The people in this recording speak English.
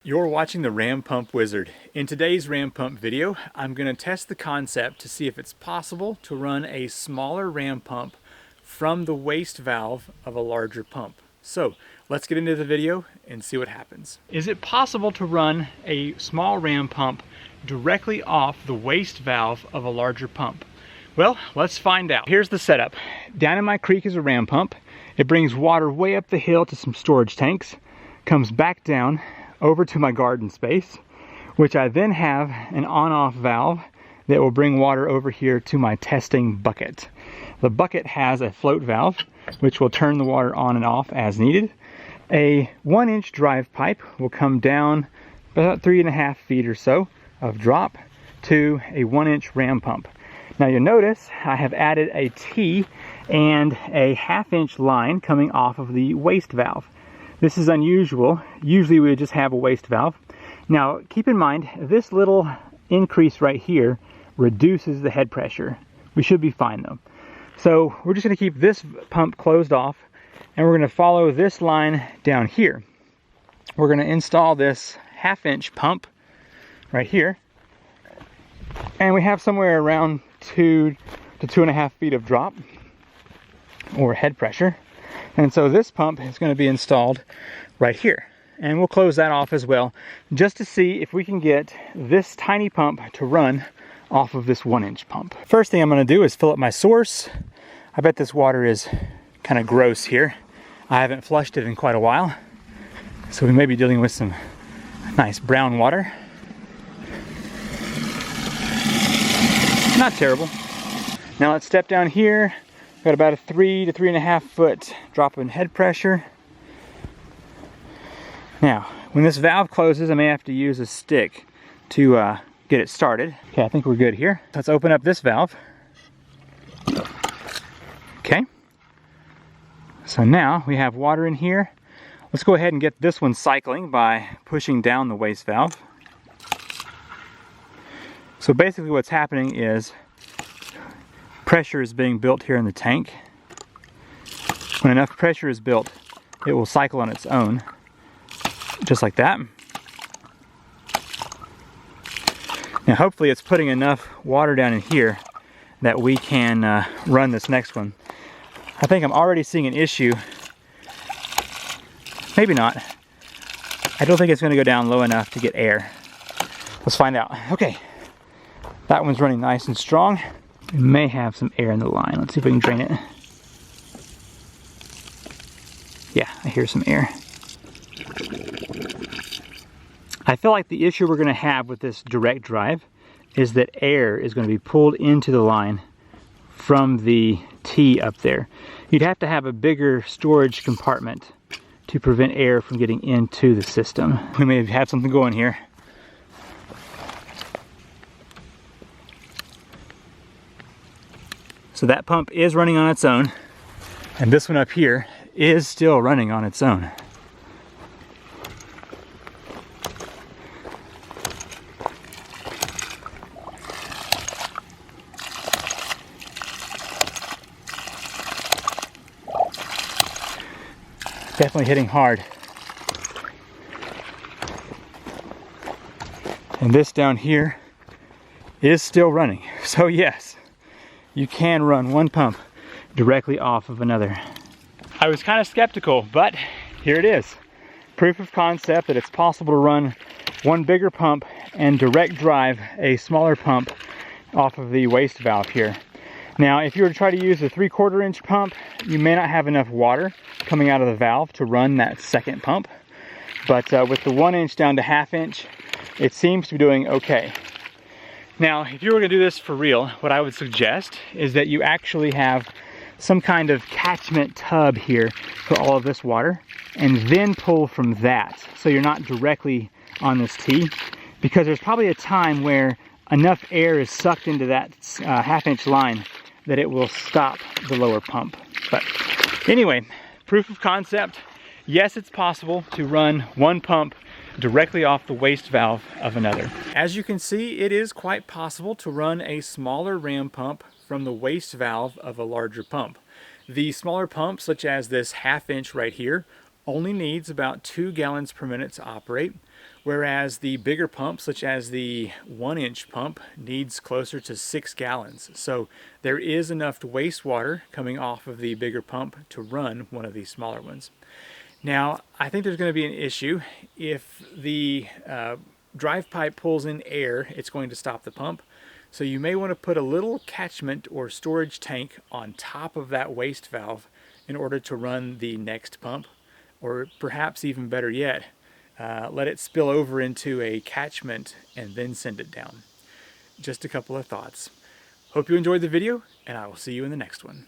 You're watching the Ram Pump Wizard. In today's Ram Pump video, I'm going to test the concept to see if it's possible to run a smaller ram pump from the waste valve of a larger pump. So let's get into the video and see what happens. Is it possible to run a small ram pump directly off the waste valve of a larger pump? Well, let's find out. Here's the setup. Down in my creek is a ram pump. It brings water way up the hill to some storage tanks, comes back down over to my garden space, which I then have an on-off valve that will bring water over here to my testing bucket. The bucket has a float valve, which will turn the water on and off as needed. A 1-inch drive pipe will come down about 3.5 feet or so of drop to a 1-inch ram pump. Now you'll notice I have added a T and a 1/2-inch line coming off of the waste valve. This is unusual. Usually we would just have a waste valve. Now keep in mind, this little increase right here reduces the head pressure. We should be fine though. So we're just going to keep this pump closed off, and we're going to follow this line down here. We're going to install this 1/2-inch pump right here, and we have somewhere around 2 to 2.5 feet of drop or head pressure. And so this pump is going to be installed right here. And we'll close that off as well, just to see if we can get this tiny pump to run off of this 1-inch pump. First thing I'm going to do is fill up my source. I bet this water is kind of gross here. I haven't flushed it in quite a while, so we may be dealing with some nice brown water. Not terrible. Now let's step down here. Got about a 3 to 3.5 foot drop in head pressure. Now, when this valve closes, I may have to use a stick to get it started. Okay, I think we're good here. Let's open up this valve. Okay. So now we have water in here. Let's go ahead and get this one cycling by pushing down the waste valve. So basically what's happening is pressure is being built here in the tank. When enough pressure is built, it will cycle on its own, just like that. Now hopefully it's putting enough water down in here that we can run this next one. I think I'm already seeing an issue. Maybe not. I don't think it's going to go down low enough to get air. Let's find out. Okay, that one's running nice and strong. We may have some air in the line. Let's see if we can drain it. Yeah, I hear some air. I feel like the issue we're going to have with this direct drive is that air is going to be pulled into the line from the T up there. You'd have to have a bigger storage compartment to prevent air from getting into the system. We may have something going here. So that pump is running on its own, and this one up here is still running on its own. Definitely hitting hard. And this down here is still running. So yes, you can run one pump directly off of another. I was kind of skeptical, but here it is. Proof of concept that it's possible to run one bigger pump and direct drive a smaller pump off of the waste valve here. Now, if you were to try to use a 3/4 inch pump, you may not have enough water coming out of the valve to run that second pump. But with the 1-inch down to 1/2 inch, it seems to be doing okay. Now, if you were going to do this for real, what I would suggest is that you actually have some kind of catchment tub here for all of this water, and then pull from that, so you're not directly on this T, because there's probably a time where enough air is sucked into that 1/2-inch line that it will stop the lower pump. But anyway, proof of concept, yes, it's possible to run one pump directly off the waste valve of another. As you can see, it is quite possible to run a smaller ram pump from the waste valve of a larger pump. The smaller pump, such as this 1/2 inch right here, only needs about 2 gallons per minute to operate, whereas the bigger pump, such as the 1-inch pump, needs closer to 6 gallons. So there is enough wastewater coming off of the bigger pump to run one of these smaller ones. Now, I think there's going to be an issue. If the drive pipe pulls in air, it's going to stop the pump. So you may want to put a little catchment or storage tank on top of that waste valve in order to run the next pump, or perhaps even better yet, let it spill over into a catchment and then send it down. Just a couple of thoughts. Hope you enjoyed the video, and I will see you in the next one.